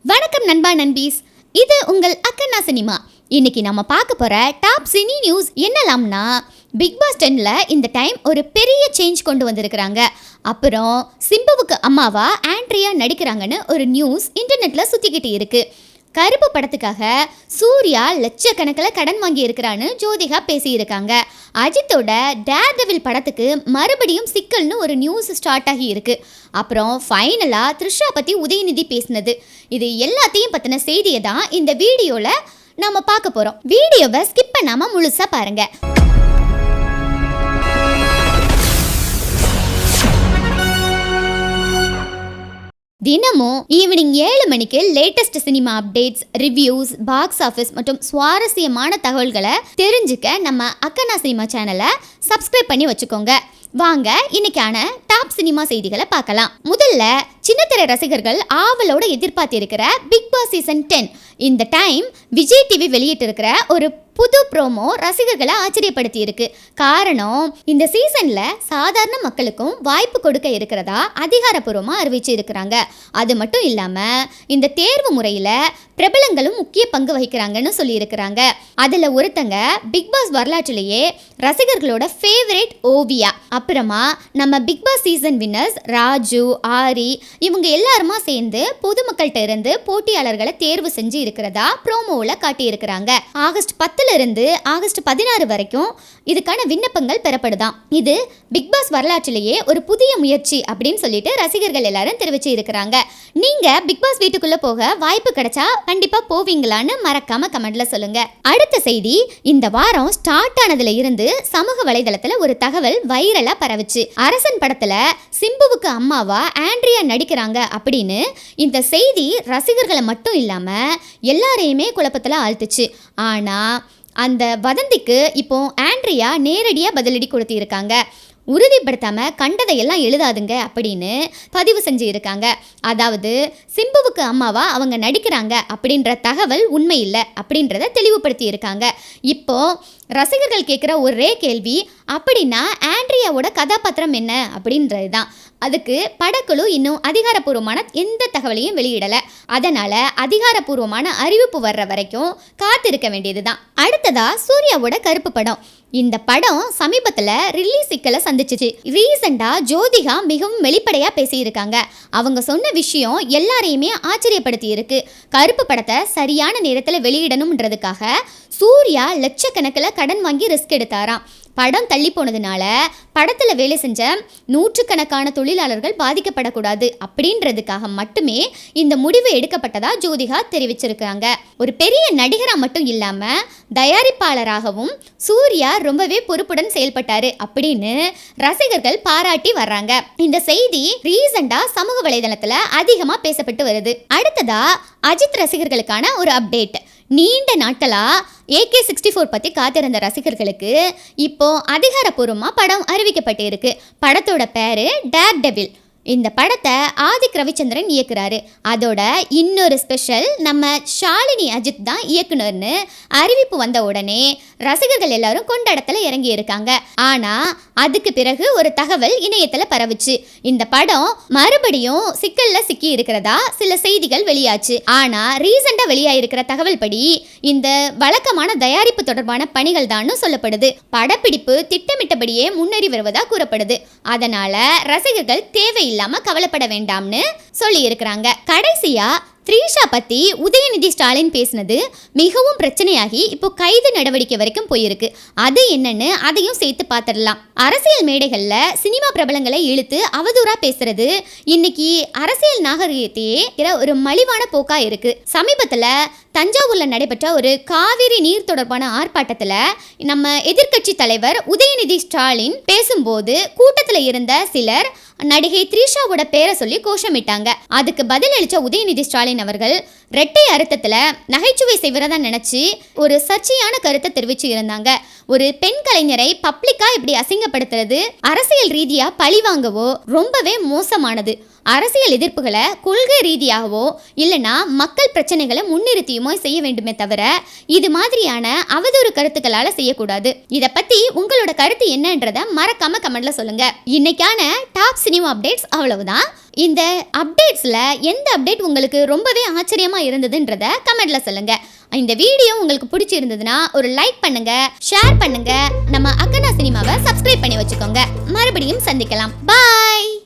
வணக்கம் நண்பா நண்பீஸ், இது உங்கள் அக்கன்னா சினிமா. இன்னைக்கு நம்ம பார்க்க போற டாப் சினி நியூஸ் என்னலாம்னா, பிக் பாஸ் 10ல இந்த டைம் ஒரு பெரிய சேஞ்ச் கொண்டு வந்திருக்கிறாங்க. அப்புறம் சிம்புவுக்கு அம்மாவா ஆண்ட்ரியா நடிக்கிறாங்கன்னு ஒரு நியூஸ் இன்டர்நெட்ல சுத்திக்கிட்டு இருக்கு. கருப்பு படத்துக்காக சூர்யா லட்சக்கணக்கில் கடன் வாங்கி இருக்கிறான்னு ஜோதிகா பேசியிருக்காங்க. அஜித்தோட டேர்டெவில் படத்துக்கு மறுபடியும் சிக்கல்னு ஒரு நியூஸ் ஸ்டார்ட் ஆகி இருக்கு. அப்புறம் ஃபைனலாக த்ரிஷா பற்றி உதயநிதி பேசினது, இது எல்லாத்தையும் பற்றின செய்தியை தான் இந்த வீடியோவில் நம்ம பார்க்க போகிறோம். வீடியோவை ஸ்கிப் பண்ணாமல் முழுசாக பாருங்கள். தினமும் ஈவினிங் 7 மணிக்கு latest cinema updates, reviews, box office மற்றும் சுவாரஸ்யமான தகவல்களை தெரிஞ்சுக்க நம்ம அக்கன்னா சினிமா சேனலை சப்ஸ்கிரைப் பண்ணி வச்சுக்கோங்க. வாங்க இன்னைக்கான டாப் சினிமா செய்திகளை பார்க்கலாம். முதல்ல சின்னத்திரை ரசிகர்கள் ஆவலோட எதிர்பார்த்திருக்கிற பிக் பாஸ் சீசன் 10 இந்த டைம் விஜய் டிவி வெளியிட்டு இருக்கிற ஒரு புது ப்ரோமோ ரசிகர்களை ஆச்சரியப்படுத்தி இருக்கு. காரணம், இந்த சீசன்ல சாதாரண மக்களுக்கும் வாய்ப்பு கொடுக்க இருக்கிறதா அதிகாரப்பூர்வமாக அறிவிச்சு இருக்கிறாங்க. அது மட்டும் இல்லாம இந்த தேர்வு முறையில பிரபலங்களும் முக்கிய பங்கு வகிக்கிறாங்கன்னு சொல்லி இருக்கிறாங்க. அதுல ஒருத்தங்க பிக் பாஸ் வரலாற்றிலேயே ரசிகர்களோட ஃபேவரேட் ஓவியா, அப்புறமா நம்ம Bigg Boss season winners Raju, Aari இவங்க எல்லாருமா சேர்ந்து பொதுமக்கள்கிட்ட இருந்து போட்டியாளர்களை தேர்வு செஞ்சு இருக்கிறதா ப்ரோமோவில் காட்டி இருக்கிறாங்க. ஆகஸ்ட் 10 இருந்து ஆகஸ்ட் 16 வரைக்கும் இதுக்கான விண்ணப்பங்கள் பெறப்படுதாம். இது பிக் பாஸ் வரலாற்றிலேயே ஒரு புதிய முயற்சி அப்படின்னு சொல்லிட்டு ரசிகர்கள் எல்லாரும் தெரிவிச்சு இருக்கிறாங்க. நீங்க பிக் பாஸ் வீட்டுக்குள்ள போக வாய்ப்பு கிடைச்சா கண்டிப்பா போவீங்களான்னு மறக்காம கமெண்ட்ல சொல்லுங்க. அடுத்த செய்தி, இந்த வாரம் ஸ்டார்ட் ஆனதுல இருந்து சமூக வலைதளத்துல ஒரு தகவல் வைரலா பரவுச்சு. அரசன் படத்துல சிம்புவுக்கு அம்மாவா ஆண்ட்ரியா நடிக்கிறாங்க அப்படின்னு இந்த செய்தி ரசிகர்களை மட்டும் இல்லாம எல்லாரையுமே குழப்பத்துல ஆழ்த்துச்சு. ஆனா அந்த வதந்திக்கு இப்போ ஆண்ட்ரியா நேரடியாக பதிலடி கொடுத்து இருக்காங்க. உறுதிப்படுத்தாம கண்டதையெல்லாம் எழுதாதுங்க அப்படின்னு பதிவு செஞ்சு இருக்காங்க. அதாவது சிம்புவுக்கு அம்மாவா அவங்க நடிக்கிறாங்க அப்படின்ற தகவல் உண்மை இல்லை அப்படின்றத தெளிவுபடுத்தி இருக்காங்க. இப்போ ரசிகர்கள் கேட்குற ஒரே கேள்வி, அப்படின்னா ஆண்ட்ரியாவோட கதாபாத்திரம் என்ன அப்படின்றது தான். அதுக்கு படக்குழு இன்னும் அதிகாரப்பூர்வமான எந்த தகவலையும் வெளியிடலை. அதனால அதிகாரப்பூர்வமான அறிவிப்பு வர்ற வரைக்கும் காத்திருக்க வேண்டியது தான். அடுத்ததா சூர்யாவோட கருப்பு படம். இந்த படம் சமீபத்தில் ரிலீஸ் சிக்கலை சந்திச்சிச்சு. ரீசெண்டாக ஜோதிகா மிகவும் வெளிப்படையாக பேசியிருக்காங்க. அவங்க சொன்ன விஷயம் எல்லாரையுமே ஆச்சரியப்படுத்தி இருக்கு. கருப்பு படத்தை சரியான நேரத்தில் வெளியிடணும்ன்றதுக்காக சூர்யா லட்சக்கணக்கில் கடன் வாங்கி ரிஸ்க் எடுத்தாராம். படம் தள்ளி போனதுனால படத்தில் வேலை செஞ்ச நூற்றுக்கணக்கான தொழிலாளர்கள் பாதிக்கப்படக்கூடாது அப்படின்றதுக்காக மட்டுமே இந்த முடிவு எடுக்கப்பட்டதா ஜோதிகா தெரிவிச்சிருக்காங்க. ஒரு பெரிய நடிகராக மட்டும் இல்லாமல் தயாரிப்பாளராகவும் சூர்யா ரொம்பவே பொறுப்புடன் செயல்பட்டாரு அப்படின்னு ரசிகர்கள் பாராட்டி வர்றாங்க. இந்த செய்தி ரீசெண்டா சமூக வலைதளத்துல அதிகமா பேசப்பட்டு வருது. அடுத்ததா அஜித் ரசிகர்களுக்கான ஒரு அப்டேட். நீண்ட நாட்களா AK-64 பற்றி காத்திருந்த ரசிகர்களுக்கு இப்போ அதிகாரப்பூர்வமாக படம் அறிவிக்கப்பட்டு இருக்கு. படத்தோட பேரு டேர்டெவில். இந்த படத்தை ஆதிக் ரவிச்சந்திரன் இயக்குறாரு. அதோட இன்னொரு ஸ்பெஷல், நம்ம ஷாலினி அஜித் தான் இயக்குனர்னு அறிவிப்பு வந்த உடனே ரசிகர்கள் எல்லாரும் கொண்டாட்டத்தில் இறங்கி இருக்காங்க. ஆனால் அதுக்கு பிறகு ஒரு தகவல் இணையத்தில் பரவுச்சு. இந்த படம் மறுபடியும் சிக்கல்ல சிக்கி இருக்கிறதா சில செய்திகள் வெளியாச்சு. ஆனால் ரீசெண்டாக வெளியாயிருக்கிற தகவல் படி இந்த வழக்கமான தயாரிப்பு தொடர்பான பணிகள் தான் சொல்லப்படுது. படப்பிடிப்பு திட்டமிட்டபடியே முன்னேறி வருவதா கூறப்படுது. அதனால ரசிகர்கள் தேவையில்லை கவலைப்பட வேண்டாம்னு சொல்லி இருக்கிறாங்க. கடைசியா த்ரிஷா பத்தி உதயநிதி ஸ்டாலின் பேசினது மிகவும் பிரச்சனையாகி இப்போ கைது நடவடிக்கை வரைக்கும் போயிருக்கு. அது என்னன்னு அதையும் சேர்த்து பார்த்துடலாம். அரசியல் மேடைகள்ல சினிமா பிரபலங்களை இழுத்து அவதூறா பேசுறது இன்னைக்கு அரசியல் நாகரிகத்தையே ஒரு மலிவான போக்கா இருக்கு. சமீபத்துல தஞ்சாவூர்ல நடைபெற்ற ஒரு காவிரி நீர் தொடர்பான ஆர்ப்பாட்டத்துல நம்ம எதிர்க்கட்சி தலைவர் உதயநிதி ஸ்டாலின் பேசும்போது கூட்டத்துல இருந்த சிலர் நடிகை த்ரிஷாவோட பேரை சொல்லி கோஷமிட்டாங்க. அதுக்கு பதில் அளிச்ச உதயநிதி ஸ்டாலின் அவர்கள் ரெட்டை அர்த்தத்துல நகைச்சுவை செய்வரதா நினைச்சு ஒரு சர்ச்சையான கருத்தை தெரிவிச்சு இருந்தாங்க. ஒரு பெண் கலைஞரை பப்ளிக்கா இப்படி அசிங்கப்படுத்துறது அரசியல் ரீதியா பழி வாங்கவோ ரொம்பவே மோசமானது. அரசியல் எதிர்ப்புகளை கொள்கை ரீதியாகவோ இல்லைன்னா மக்கள் பிரச்சனைகளை முன்னிறுத்தியுமோ செய்ய வேண்டுமே தவிர இது மாதிரியான அவதூறு கருத்துக்களால செய்யக்கூடாது. இதை பத்தி உங்களோட கருத்து என்னன்றதை மறக்காம கமெண்ட்ல சொல்லுங்க. இன்னைக்கான டாப் சினிமா அப்டேட்ஸ் அவ்வளவுதான். இந்த அப்டேட்ஸ்ல எந்த அப்டேட் உங்களுக்கு ரொம்பவே ஆச்சரியமா இருந்ததுன்றத கமெண்ட்ல சொல்லுங்க. இந்த வீடியோ உங்களுக்கு பிடிச்சிருந்ததுன்னா ஒரு லைக் பண்ணுங்க, ஷேர் பண்ணுங்க, நம்ம அக்கனா சினிமாவை சப்ஸ்கிரைப் பண்ணி வச்சுக்கோங்க. மறுபடியும் சந்திக்கலாம். பாய்.